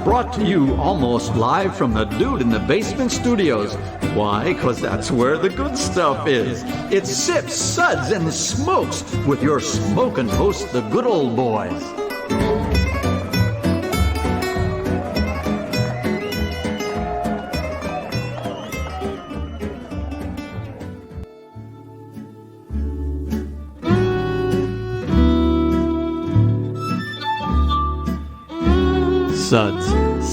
Brought to you almost live from the Dude in the Basement Studios. Why? Because that's where the good stuff is. It's Sips, Suds, and Smokes with your smoking hosts, the good old boys. Suds,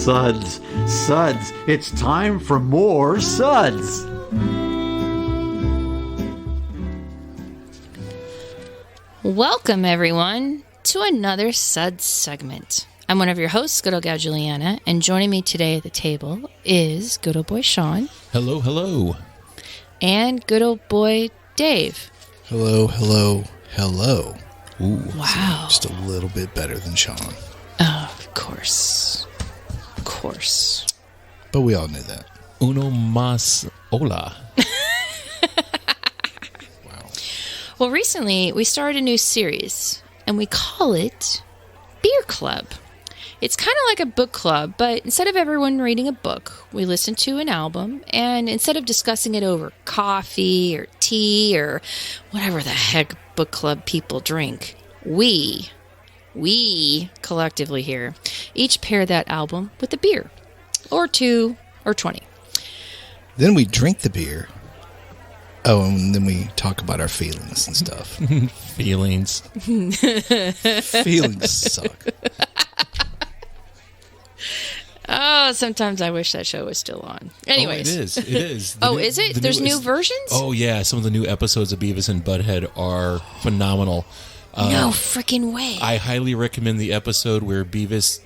Suds, Suds. It's time for more Suds. Welcome, everyone, to another Suds segment. I'm one of your hosts, good old Gal Julieanna, and joining me today at the table is good old boy Sean. Hello, hello. And good old boy Dave. Hello, hello, hello. Ooh. Wow. Just a little bit better than Sean. Oh, of course. Of course. But we all knew that. Uno mas hola. Wow. Well, recently we started a new series, and we call it Beer Club. It's kind of like a book club, but instead of everyone reading a book, we listen to an album, and instead of discussing it over coffee or tea or whatever the heck book club people drink, we collectively here each pair that album with a beer, or 2 or 20. Then we drink the beer. Oh, and then we talk about our feelings and stuff. Feelings. Feelings suck. Oh, sometimes I wish that show was still on. Anyways. Oh, it is. It is. Oh, is it? There's new versions? Oh, yeah. Some of the new episodes of Beavis and Butthead are phenomenal. No freaking way. I highly recommend the episode where Beavis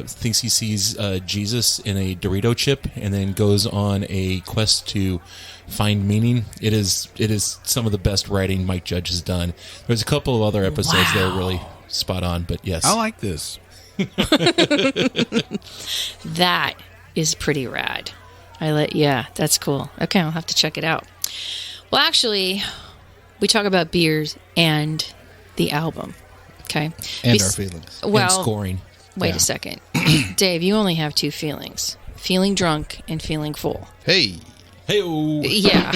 thinks he sees Jesus in a Dorito chip and then goes on a quest to find meaning. It is some of the best writing Mike Judge has done. There's a couple of other episodes that are really spot on, but yes. I like this. That is pretty rad. Yeah, that's cool. Okay, I'll have to check it out. Well, actually, we talk about beers and the album. Okay. And our feelings. Well, and scoring. Wait a second. Dave, you only have two feelings. Feeling drunk and feeling full. Hey. Hey-o. Yeah.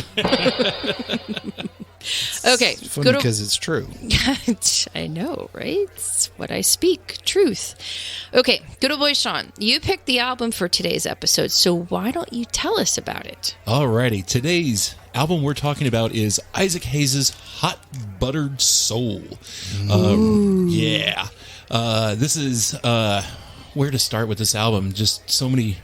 Okay. It's funny because it's true. I know, right? It's what I speak. Truth. Okay. Good old boy Sean, you picked the album for today's episode, so why don't you tell us about it? Alrighty. Today's album we're talking about is Isaac Hayes' Hot Buttered Soul. Yeah. This is where to start with this album. Just so many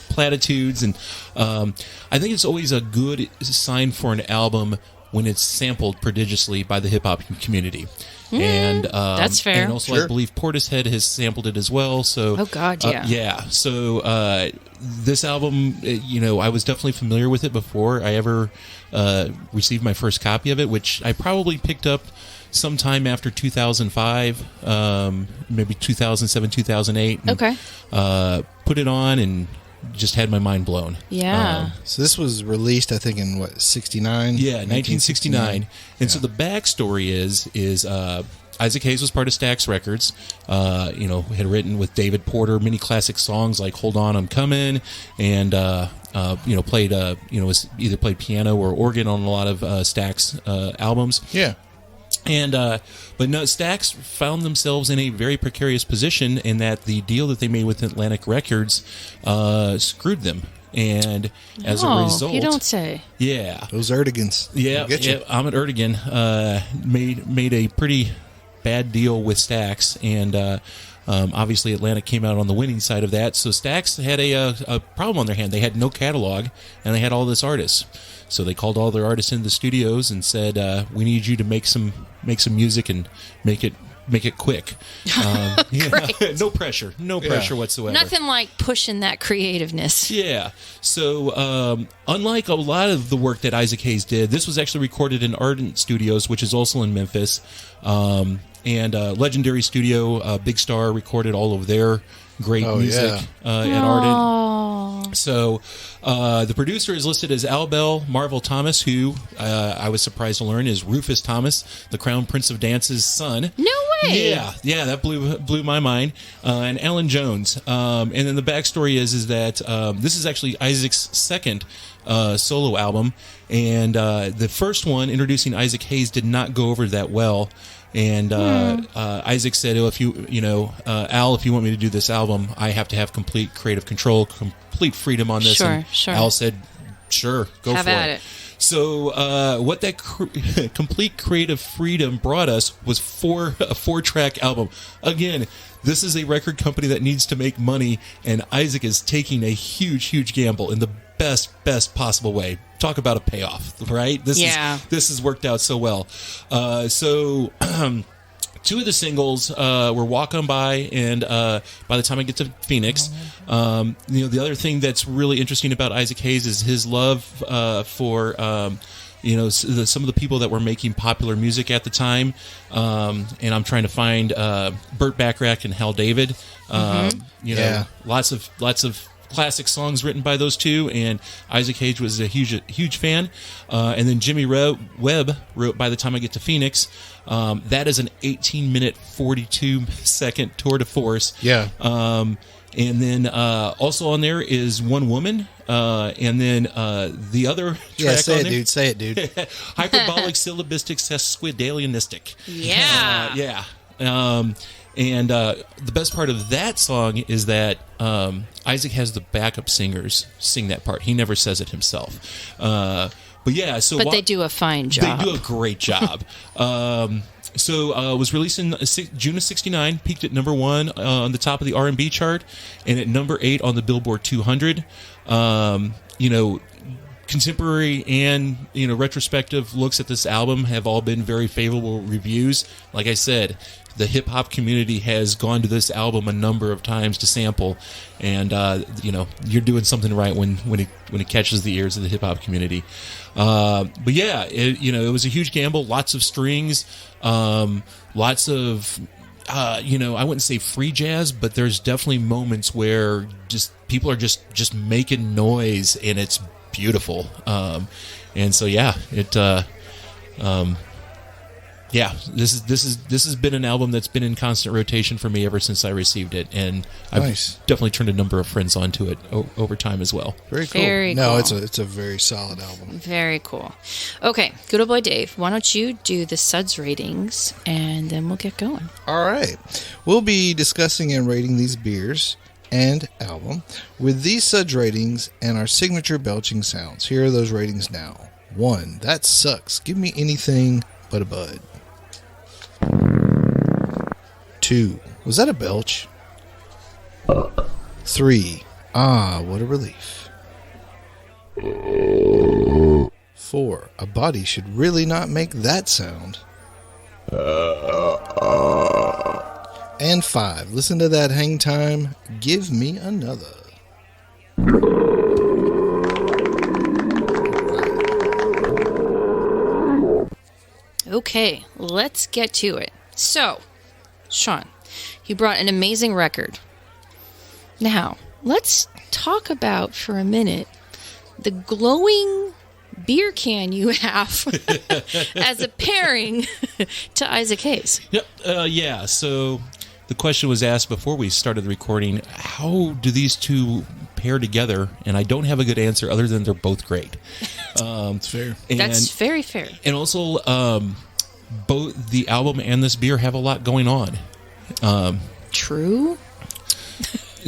platitudes, and I think it's always a good sign for an album when it's sampled prodigiously by the hip-hop community. And that's fair. And also, Sure. I believe Portishead has sampled it as well. So, oh, God, yeah. yeah. So this album, I was definitely familiar with it before I ever received my first copy of it, which I probably picked up sometime after 2005, maybe 2007, 2008. And, Okay. put it on and just had my mind blown. Yeah. So this was released, I think, in what, 69? Yeah, 1969. And so the backstory is Isaac Hayes was part of Stax Records. Had written with David Porter many classic songs like "Hold On, I'm Coming," and played was either played piano or organ on a lot of Stax albums. Yeah. And but no, Stax found themselves in a very precarious position in that the deal that they made with Atlantic Records screwed them. And as a result, you don't say. Yeah, Those Erdigans. yeah, Ahmet Ertegun made a pretty bad deal with Stax, and obviously Atlantic came out on the winning side of that. So Stax had a problem on their hand. They had no catalog, and they had all this artists. So they called all their artists into the studios and said, "We need you to make some music and make it quick." No pressure whatsoever. Nothing like pushing that creativeness. Yeah. So unlike a lot of the work that Isaac Hayes did, this was actually recorded in Ardent Studios, which is also in Memphis. and Legendary Studio, Big Star recorded all of their great music at Ardent. So the producer is listed as Albel Marvell Thomas, who I was surprised to learn is Rufus Thomas, the Crown Prince of Dance's son. No way! Yeah, that blew my mind. And Alan Jones. And then the backstory is that this is actually Isaac's second solo album, and the first one, introducing Isaac Hayes, did not go over that well. And Isaac said, "Oh, if Al, if you want me to do this album, I have to have complete creative control, complete freedom on this." Sure. Al said, "Sure, go have for at it." So what that complete creative freedom brought us was a 4-track album. Again, this is a record company that needs to make money, and Isaac is taking a huge gamble in the best possible way. Talk about a payoff, right? This has worked out so well. So two of the singles were Walk On By and By the Time I Get to Phoenix. The other thing that's really interesting about Isaac Hayes is his love for some of the people that were making popular music at the time. And I'm trying to find Burt Bacharach and Hal David. Lots of classic songs written by those two, and Isaac Hayes was a huge fan. And then Jimmy Webb wrote By the Time I Get to Phoenix. That is an 18-minute, 42-second tour de force. Yeah. And then also on there is One Woman, and then the other track say on it, there, dude. Say it, dude. Hyperbolic Syllabistic Sesquidalianistic. Yeah. And the best part of that song is that Isaac has the backup singers sing that part. He never says it himself. But they do a fine job. They do a great job. So it was released in June of '69, peaked at number 1 on the top of the R&B chart, and at number 8 on the Billboard 200. Contemporary and retrospective looks at this album have all been very favorable reviews. Like I said, the hip hop community has gone to this album a number of times to sample, and you're doing something right when it catches the ears of the hip hop community. It was a huge gamble. Lots of strings, lots of I wouldn't say free jazz, but there's definitely moments where just people are just making noise, and it's beautiful. This has been an album that's been in constant rotation for me ever since I received it, and I've definitely turned a number of friends onto it over time as well. Very cool. No, it's a very solid album. Very cool. Okay, good old boy Dave, why don't you do the Suds ratings, and then we'll get going. All right. We'll be discussing and rating these beers and album with these Suds ratings and our signature belching sounds. Here are those ratings now. 1, that sucks. Give me anything but a bud. 2, was that a belch? 3, what a relief. 4, a body should really not make that sound. And 5, listen to that hang time. Give me another. Okay, let's get to it. So, Sean, you brought an amazing record. Now, let's talk about for a minute the glowing beer can you have as a pairing to Isaac Hayes. Yep. So the question was asked before we started the recording, how do these two pair together? And I don't have a good answer other than they're both great. It's fair. That's very fair. And also, both the album and this beer have a lot going on. True.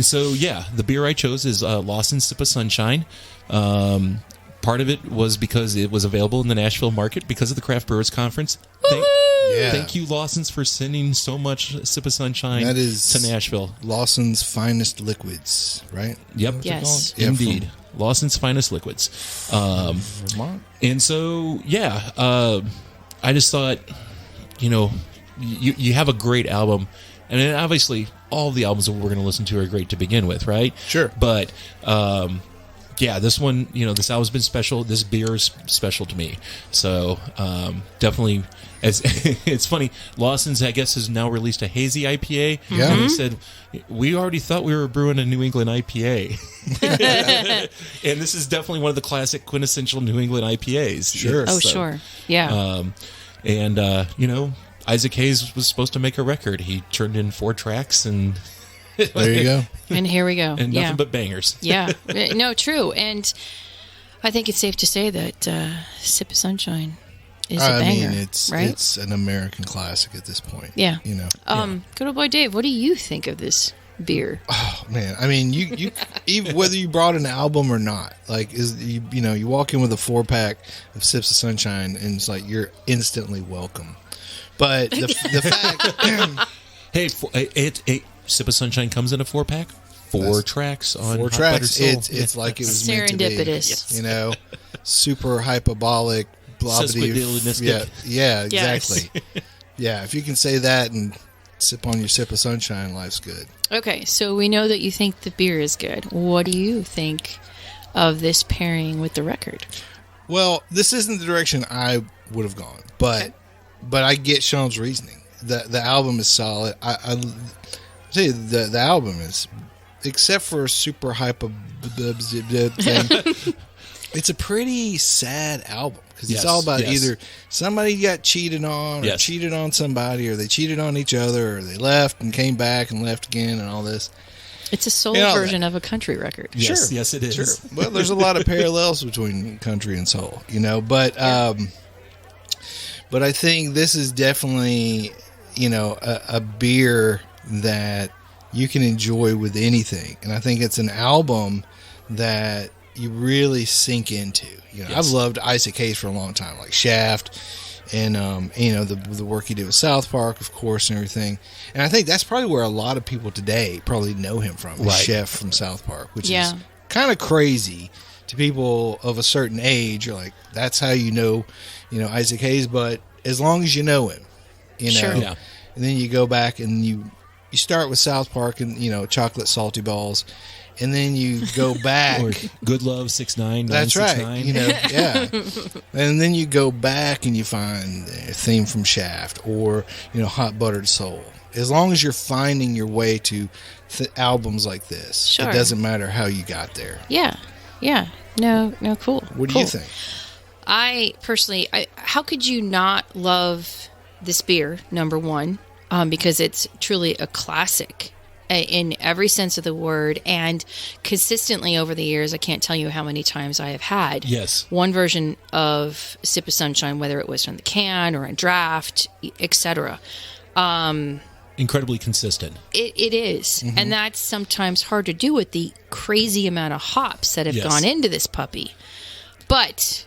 So, the beer I chose is Lawson Sip of Sunshine. Part of it was because it was available in the Nashville market because of the Craft Brewers Conference. Thank you, Lawson's, for sending so much Sip of Sunshine to Nashville. Lawson's finest liquids, right? Yep. Yes. Indeed. Lawson's finest liquids. Vermont. And so, I just thought, you have a great album. And then obviously, all of the albums that we're going to listen to are great to begin with, right? Sure. But yeah, this one, this album's been special. This beer is special to me. So definitely, as it's funny, Lawson's, I guess, has now released a hazy IPA. Yeah. And they said, we already thought we were brewing a New England IPA. And this is definitely one of the classic quintessential New England IPAs. Sure. Oh, sure. Yeah. Isaac Hayes was supposed to make a record. He turned in 4 tracks and... There you go. And here we go. And yeah. nothing but bangers. Yeah. No, true. And I think it's safe to say that Sip of Sunshine is a banger. Right? It's an American classic at this point. Yeah. Good old boy Dave, what do you think of this beer? Oh man, I mean, you even whether you brought an album or not, like you walk in with a 4-pack of Sips of Sunshine, and it's like you're instantly welcome. But the fact, hey, Sip of Sunshine comes in a 4-pack. 4 tracks on 4 Hot Buttered tracks. Soul. It's like it was meant to be. Serendipitous. Super hyperbolic, Sesquippedalistic. Yeah, exactly. Yes. Yeah, if you can say that and sip on your Sip of Sunshine, life's good. Okay, so we know that you think the beer is good. What do you think of this pairing with the record? Well, this isn't the direction I would have gone, but I get Sean's reasoning. The album is solid. I tell you, the album is, except for super hyper thing, it's a pretty sad album because it's all about either somebody got cheated on, or cheated on somebody, or they cheated on each other, or they left and came back and left again, and all this. It's a soul version of a country record. Yes, yes, it is. Sure. Well, there's a lot of parallels between country and soul, but I think this is definitely, a beer that you can enjoy with anything. And I think it's an album that you really sink into. I've loved Isaac Hayes for a long time, like Shaft and, the work he did with South Park, of course, and everything. And I think that's probably where a lot of people today probably know him from, the chef from South Park, which is kind of crazy to people of a certain age. You're like, that's how Isaac Hayes, but as long as you know him, Sure. Yeah. And then you go back and you start with South Park and chocolate salty balls, and then you go back. Or Good Love 6ix9ine. That's right. And then you go back and you find a theme from Shaft or Hot Buttered Soul. As long as you're finding your way to albums like this, it doesn't matter how you got there. Yeah. No, cool. What do you think? I personally, how could you not love this beer, number one, because it's truly a classic in every sense of the word, and consistently over the years, I can't tell you how many times I have had one version of Sip of Sunshine, whether it was from the can or a draft, etc. Incredibly consistent. It is. Mm-hmm. And that's sometimes hard to do with the crazy amount of hops that have gone into this puppy. But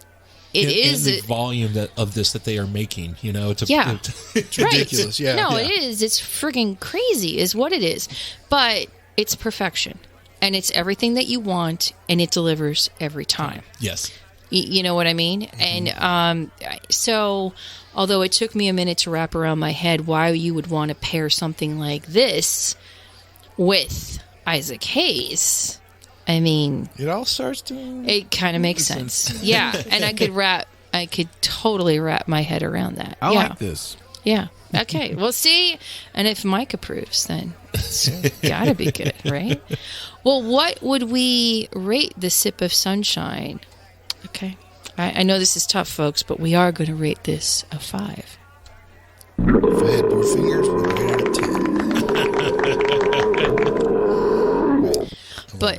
it is the volume of this that they are making, it's it's ridiculous. Yeah. No, it is. It's freaking crazy is what it is. But it's perfection. And it's everything that you want, and it delivers every time. Yes. You know what I mean? Mm-hmm. And so, although it took me a minute to wrap around my head why you would want to pair something like this with Isaac Hayes, I mean, it all starts to. It kind of makes sense. Yeah, and I could totally wrap my head around that. I like this. Yeah. Okay. Well, see, and if Mike approves, then it's gotta be good, right? Well, what would we rate the Sip of Sunshine? Okay. I know this is tough, folks, but we are going to rate this a 5. If I had more fingers, we'd rate it a 10. But,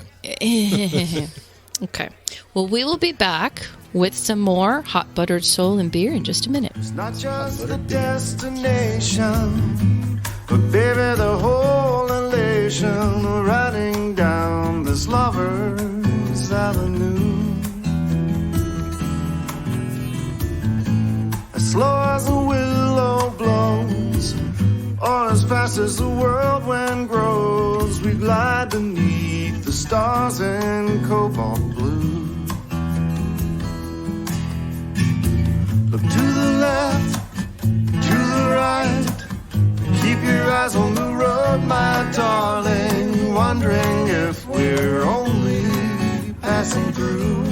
okay. Well, we will be back with some more Hot Buttered Soul and beer in just a minute. It's not just the destination, but baby, the whole elation riding down this lover's avenue. As slow as the willow blows, or as fast as the whirlwind grows, we glide beneath the stars in cobalt blue. Look to the left, to the right, keep your eyes on the road, my darling, wondering if we're only passing rise and brew.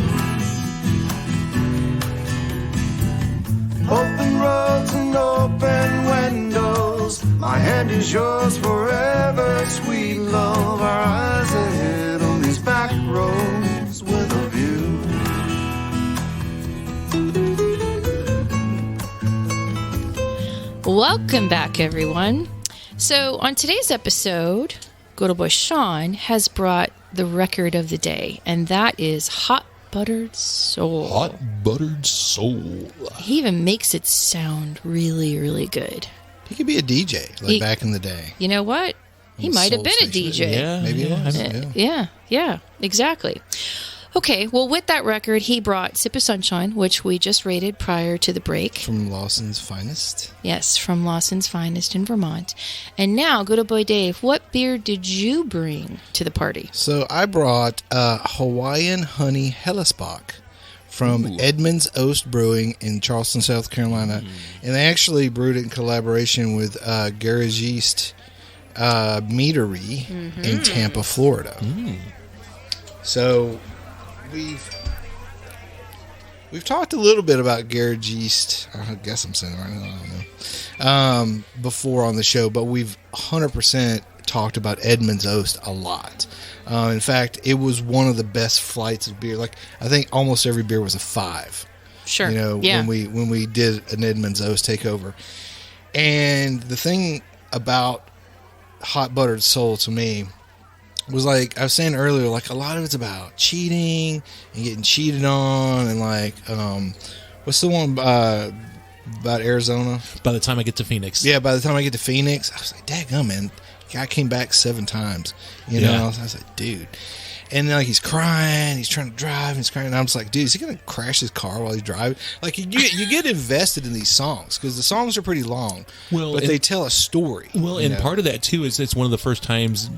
Open roads and open windows, my hand is yours forever, sweet love. Our eyes ahead on these back roads with a view. Welcome back, everyone. So on today's episode, Good Old Boy Sean has brought the record of the day, and that is Hot Buttered Soul. Hot Buttered Soul. He even makes it sound really, really good. He could be a DJ, back in the day. You know what? He On might have Soul been a Station. DJ. Yeah, Maybe it was. Yeah, exactly. Okay, well, with that record, he brought Sip of Sunshine, which we just rated prior to the break. From Lawson's Finest. Yes, from Lawson's Finest in Vermont. And now, good old boy Dave, what beer did you bring to the party? So I brought Hawaiian Honey Helles Bock from Edmund's Oast Brewing in Charleston, South Carolina. And they actually brewed it in collaboration with Garagiste Meadery in Tampa, Florida. So we've talked a little bit about Garagiste. I guess I'm saying it right now. I don't know. Before on the show, but we've 100% talked about Edmund's Oast a lot. In fact, it was one of the best flights of beer. Like, I think almost every beer was a 5. Sure. When we did an Edmund's Oast takeover. And the thing about Hot Buttered Soul to me was, like I was saying earlier, like a lot of it's about cheating and getting cheated on, and like what's the one about Arizona? By the time I get to Phoenix. Yeah, by the time I get to Phoenix, I was like, daggum, man, guy came back 7 times. You know, Yeah. I was like, dude. And then, like, he's crying, he's trying to drive, and he's crying. And I'm just like, dude, is he going to crash his car while he's driving? Like, you get invested in these songs because the songs are pretty long, but they tell a story. Well, and part of that too is it's one of the first times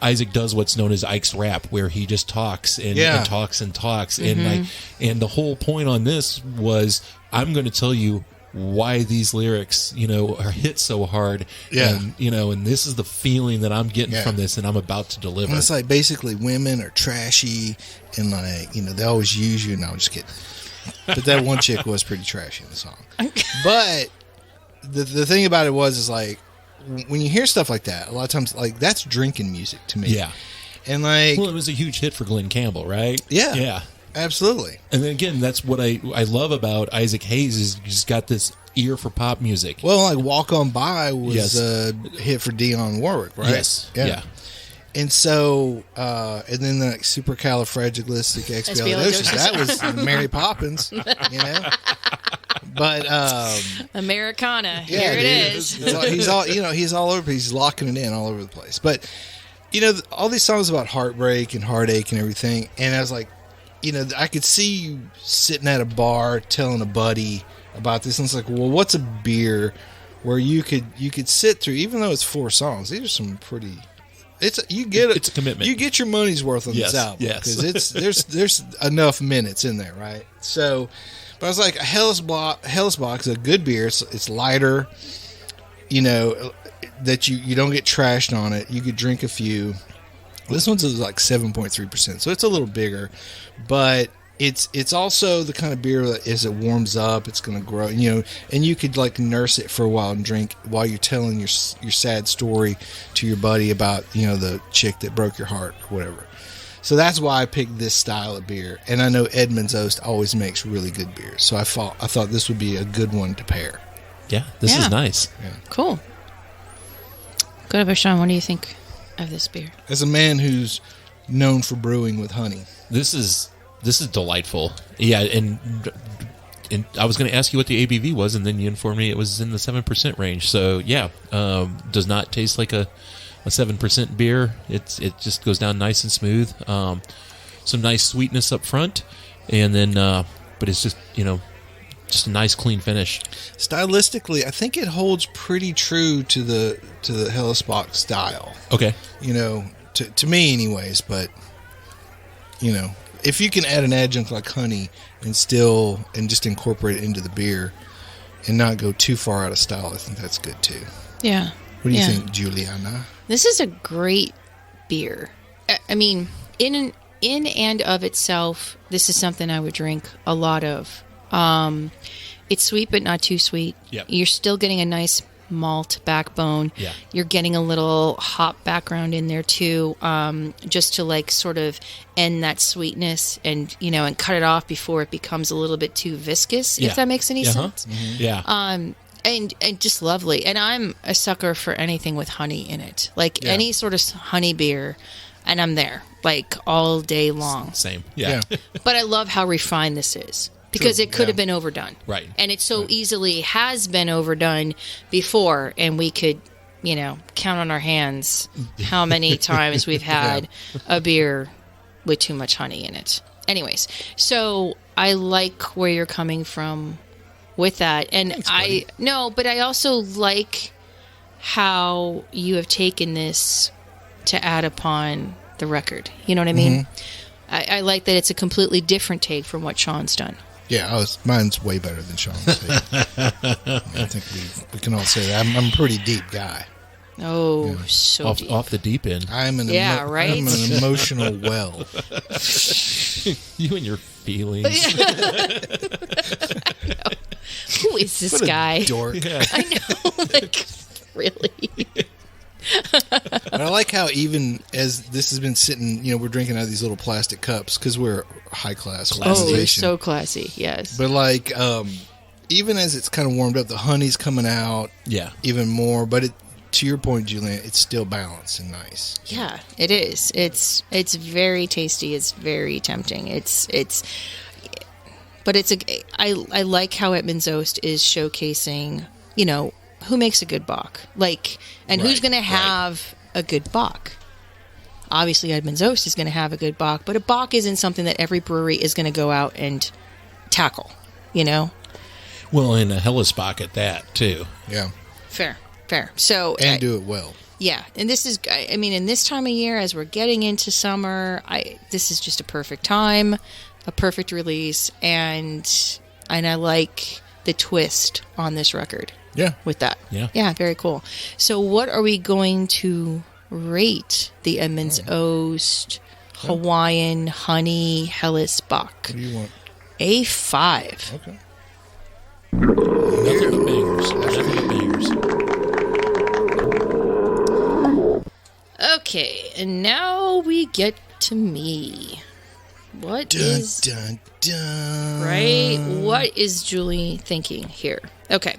Isaac does what's known as Ike's rap, where he just talks and talks and talks, and the whole point on this was, I'm going to tell you why these lyrics, are hit so hard, and and this is the feeling that I'm getting from this, and I'm about to deliver. And it's like, basically, women are trashy, and like, they always use you. No, I'm just kidding. But that one chick was pretty trashy in the song. But the thing about it is like, when you hear stuff like that, a lot of times, like, that's drinking music to me. Yeah. And like, well, it was a huge hit for Glenn Campbell, right? Yeah. Absolutely. And then again, that's what I love about Isaac Hayes, is he's got this ear for pop music. Well, like Walk On By was a hit for Dionne Warwick, right? Yes. Yeah. And so, and then the supercalifragilisticexpialidocious, that was Mary Poppins, But Americana, here it is. He's all over. He's locking it in all over the place. But all these songs about heartbreak and heartache and everything. And I was like, I could see you sitting at a bar telling a buddy about this, and it's like, well, what's a beer where you could sit through, even though it's 4 songs. These are some pretty. It's a commitment. You get your money's worth on this album, because there's enough minutes in there, right? So, but I was like, Helles Bock is a good beer. It's lighter, that you don't get trashed on it. You could drink a few. This one's like 7.3%, so it's a little bigger, but it's also the kind of beer that as it warms up, it's going to grow, and you could like nurse it for a while and drink while you're telling your sad story to your buddy about the chick that broke your heart or whatever. So that's why I picked this style of beer, and I know Edmund's Oast always makes really good beers, so I thought this would be a good one to pair. Yeah, this is nice. Yeah. Cool. Good over, Sean. What do you think of this beer? As a man who's known for brewing with honey, this is delightful. Yeah, and I was going to ask you what the ABV was, and then you informed me it was in the 7% range. So yeah, does not taste like a 7% beer. It just goes down nice and smooth. Some nice sweetness up front, and then but it's just just a nice clean finish. Stylistically, I think it holds pretty true to the Helles Bock style. Okay. To me anyways, but if you can add an adjunct like honey and just incorporate it into the beer and not go too far out of style, I think that's good too. Yeah. What do you think, Juliana? This is a great beer. I mean, in in and of itself, this is something I would drink a lot of. It's sweet, but not too sweet. Yep. You're still getting a nice malt backbone. Yeah. You're getting a little hop background in there too, just to like sort of end that sweetness and, you know, and cut it off before it becomes a little bit too viscous, if that makes any sense. Yeah. And just lovely. And I'm a sucker for anything with honey in it. Like any sort of honey beer, and I'm there, like all day long. Same. Yeah. But I love how refined this is. Because it could have been overdone. Right. And it so easily has been overdone before, and we could, you know, count on our hands how many times we've had a beer with too much honey in it. Anyways, so I like where you're coming from with that. And Thanks, but I also like how you have taken this to add upon the record. You know what I mean? I like that it's a completely different take from what Sean's done. Yeah, mine's way better than Sean's. I think we can all say that. I'm a pretty deep guy. Oh, so deep. Off the deep end. I'm an right? I'm an emotional well. You and your feelings. Who is this What a guy? dork. I know, like, really? And I like how even as this has been sitting, you know, we're drinking out of these little plastic cups because we're high class. Oh, it's so classy, yes. But like, even as it's kind of warmed up, the honey's coming out. Yeah. Even more. But to your point, Julian, it's still balanced and nice. Yeah, it is. It's very tasty. It's very tempting. But I like how Edmund's Oast is showcasing, you know, who makes a good Bock? Like, and who's going to have a good Bock? Obviously, Edmund's Oast is going to have a good Bock, but a Bock isn't something that every brewery is going to go out and tackle, you know? Well, and a Helles Bock at that, too. Yeah. Fair. So, And do it well. Yeah, and this is, I mean, in this time of year, as we're getting into summer, this is just a perfect time, a perfect release, and I like the twist on this record. Yeah. With that. Yeah. Very cool. So what are we going to rate the Edmund's Oast Hawaiian Honey Helles Bock? What do you want? A 5. Okay. Nothing but bangers. Nothing but bangers. Okay, and now we get to me. What is right? What is Julie thinking here? Okay,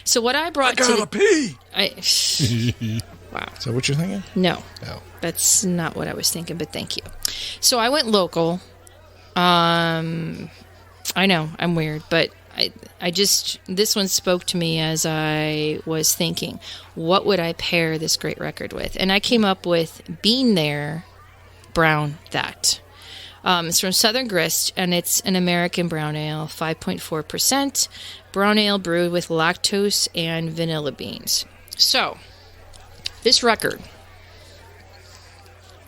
so what I brought pee. Wow. Is that what you're thinking? No, Oh. that's not what I was thinking. But thank you. So I went local. I know I'm weird, but I just this one spoke to me as I was thinking, what would I pair this great record with? And I came up with Bean There, Brown That. It's from Southern Grist, and it's an American brown ale, 5.4%. Brown ale brewed with lactose and vanilla beans. So, this record,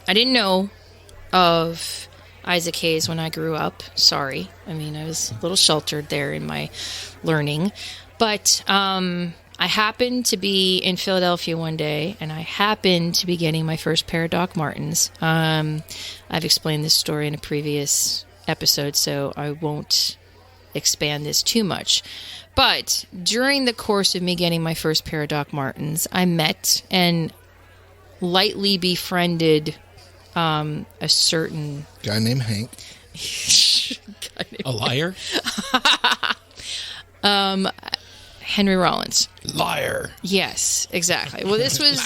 I didn't know of Isaac Hayes when I grew up. Sorry. I mean, I was a little sheltered there in my learning. But I happened to be in Philadelphia one day, and I happened to be getting my first pair of Doc Martens. I've explained this story in a previous episode, so I won't expand this too much. But during the course of me getting my first pair of Doc Martens, I met and lightly befriended a certain guy named Hank. A liar? Henry Rollins. Liar. Yes, exactly. Well, this was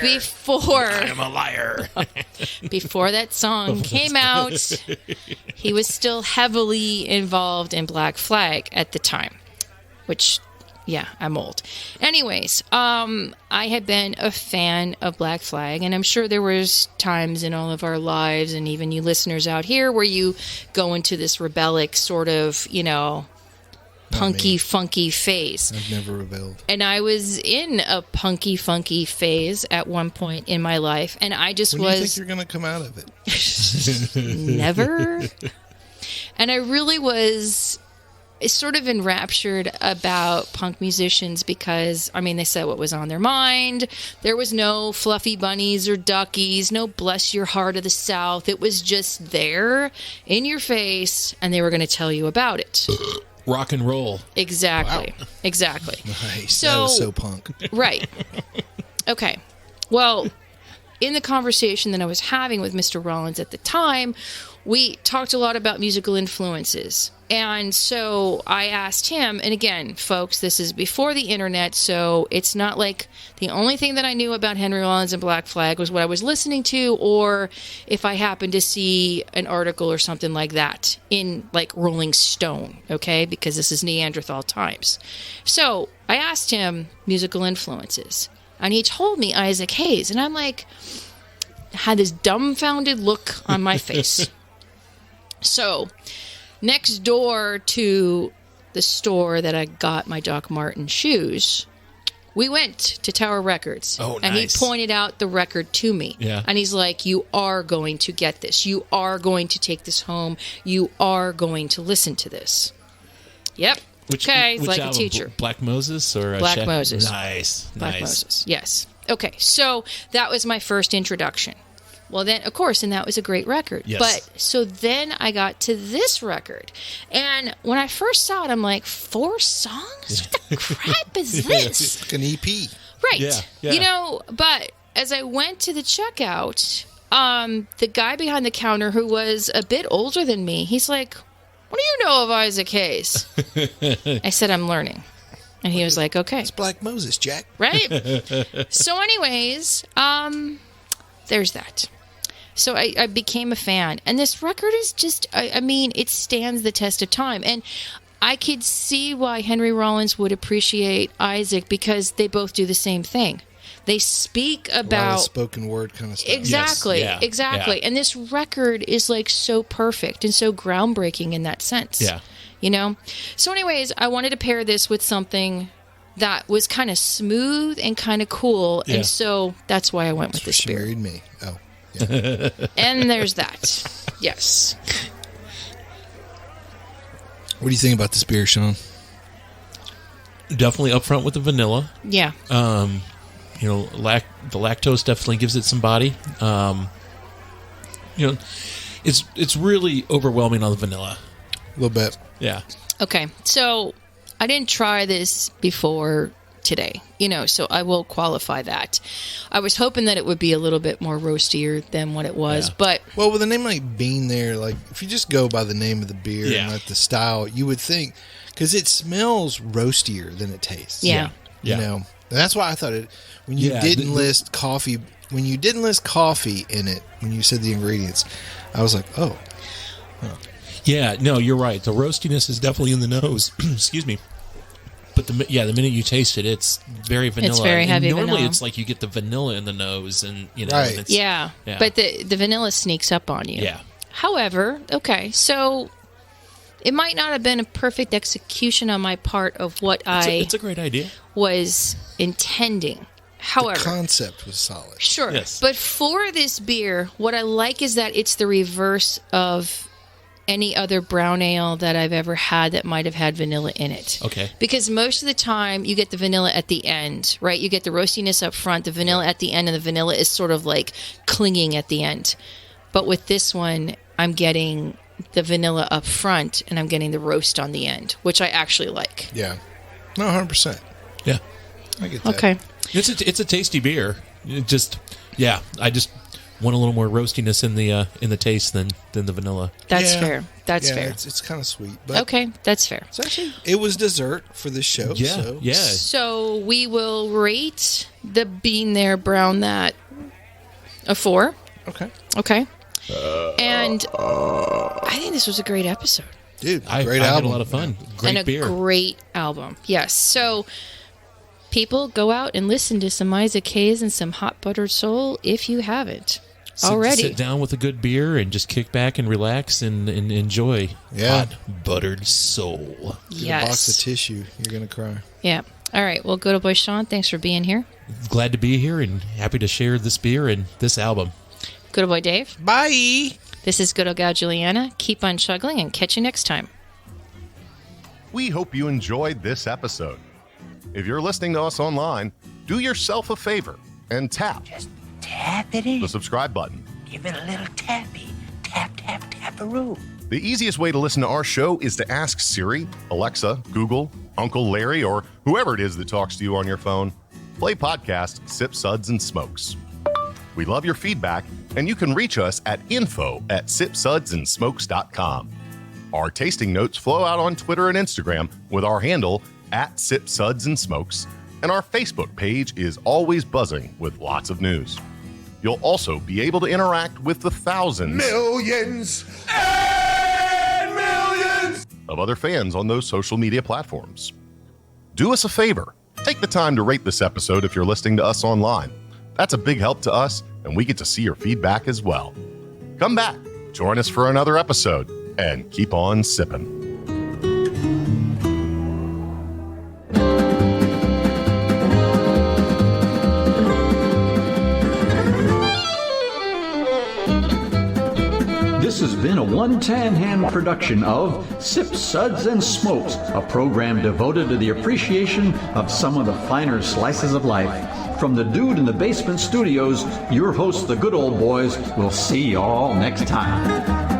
before I am a liar. before that song came out. He was still heavily involved in Black Flag at the time, which, yeah, I'm old. Anyways, I had been a fan of Black Flag, and I'm sure there was times in all of our lives, and even you listeners out here, where you go into this rebellic sort of, you know, punky, funky phase. I've never rebelled. And I was in a punky, funky phase at one point in my life, and I just When do you think you're going to come out of it? never. And I really was sort of enraptured about punk musicians because, I mean, they said what was on their mind. There was no fluffy bunnies or duckies, no bless your heart of the South. It was just there in your face, and they were going to tell you about it. Rock and roll. Exactly. Wow. Exactly. Nice. That was so punk. Right. Okay. Well, in the conversation that I was having with Mr. Rollins at the time, we talked a lot about musical influences. And so I asked him, and again, folks, this is before the internet, so it's not like the only thing that I knew about Henry Rollins and Black Flag was what I was listening to, or if I happened to see an article or something like that in like Rolling Stone, okay? Because this is Neanderthal times. So I asked him musical influences, and he told me Isaac Hayes, and I'm like, had this dumbfounded look on my face. So, next door to the store that I got my Doc Marten shoes, we went to Tower Records. Oh, nice. And he pointed out the record to me. Yeah. And he's like, you are going to get this. You are going to take this home. You are going to listen to this. Yep. Which like album? a teacher. Black Moses or Black Moses. Nice. Black Moses. Yes. Okay. So that was my first introduction. Well, then, of course, and that was a great record. Yes. But so then I got to this record. And when I first saw it, I'm like, 4 songs? What the crap is this? It's like an EP. Right. Yeah, yeah. You know, but as I went to the checkout, the guy behind the counter who was a bit older than me, he's like, what do you know of Isaac Hayes? I said, I'm learning. And he was like, okay. It's Black Moses, Jack. Right? So anyways, there's that. So I became a fan. And this record is just, I mean, it stands the test of time. And I could see why Henry Rollins would appreciate Isaac because they both do the same thing. They speak A lot about of spoken word kind of stuff. exactly, Yes. Yeah. exactly. Yeah. And this record is like so perfect and so groundbreaking in that sense. Yeah. You know? So anyways, I wanted to pair this with something that was kind of smooth and kind of cool. Yeah. And so that's why I went with this She beer. married me. Oh, yeah. And there's that. Yes. What do you think about this beer, Sean? Definitely up front with the vanilla. Yeah. You know, the lactose definitely gives it some body. You know, it's really overwhelming on the vanilla. A little bit. Yeah. Okay. So I didn't try this before today, you know, so I will qualify that. I was hoping that it would be a little bit more roastier than what it was, Yeah. but Well, with a name like Bean there, like, if you just go by the name of the beer Yeah. and not the style, you would think, because it smells roastier than it tastes. yeah. Yeah. You know, and that's why I thought it, when you Yeah, didn't the- list coffee, when you didn't list coffee in it, when you said the ingredients, I was like, oh, Yeah, no, you're right. The roastiness is definitely in the nose. Excuse me. But the minute you taste it, it's very vanilla. It's very And heavy normally vanilla. it's like you get the vanilla in the nose, and you know, Right. and it's, Yeah. Yeah. But the vanilla sneaks up on you. Yeah. However, okay, so it might not have been a perfect execution on my part of what It's a great idea. was intending. the However, concept was solid. sure. Yes. But for this beer, what I like is that it's the reverse of any other brown ale that I've ever had that might have had vanilla in it. Okay. Because most of the time you get the vanilla at the end, right? You get the roastiness up front, the vanilla at the end, and the vanilla is sort of like clinging at the end. But with this one, I'm getting the vanilla up front and I'm getting the roast on the end, which I actually like. Yeah. No, 100%. Yeah. I get that. Okay. It's a tasty beer. It just, yeah, I just want a little more roastiness in the taste than the vanilla. That's Yeah. fair. That's Yeah, fair. It's kind of sweet. But Okay, that's fair. it's actually, it was dessert for this show. Yeah, So. yeah. So we will rate the Bean There Brown That a 4. Okay. Okay. And I think this was a great episode. Dude, I great had album. a lot of fun. Great and a beer. great album. Yes. So people, go out and listen to some Isaac Hayes and some Hot Buttered Soul if you haven't already. Sit down with a good beer and just kick back and relax and enjoy Yeah. hot buttered soul. Get a box of Yes. tissue. You're going to cry. Yeah. All right. Well, good old boy Sean, thanks for being here. Glad to be here and happy to share this beer and this album. Good old boy Dave. Bye. This is good old Gal Juliana. Keep on chuggling and catch you next time. We hope you enjoyed this episode. If you're listening to us online, do yourself a favor and tap it in. the subscribe button. Give it a little tappy. Tap-a-roo. The easiest way to listen to our show is to ask Siri, Alexa, Google, Uncle Larry, or whoever it is that talks to you on your phone. Play podcast Sip, Suds, and Smokes. We love your feedback, and you can reach us at info@sipsudsandsmokes.com. Our tasting notes flow out on Twitter and Instagram with our handle @SipSudsAndSmokes, and our Facebook page is always buzzing with lots of news. You'll also be able to interact with the thousands, Millions and millions of other fans on those social media platforms. Do us a favor. Take the time to rate this episode if you're listening to us online. That's a big help to us, and we get to see your feedback as well. Come back, join us for another episode, and keep on sipping. This has been a One Tan Hand production of Sip, Suds, and Smokes, a program devoted to the appreciation of some of the finer slices of life. From the Dude in the Basement Studios, your hosts, the Good Old Boys, will see y'all next time.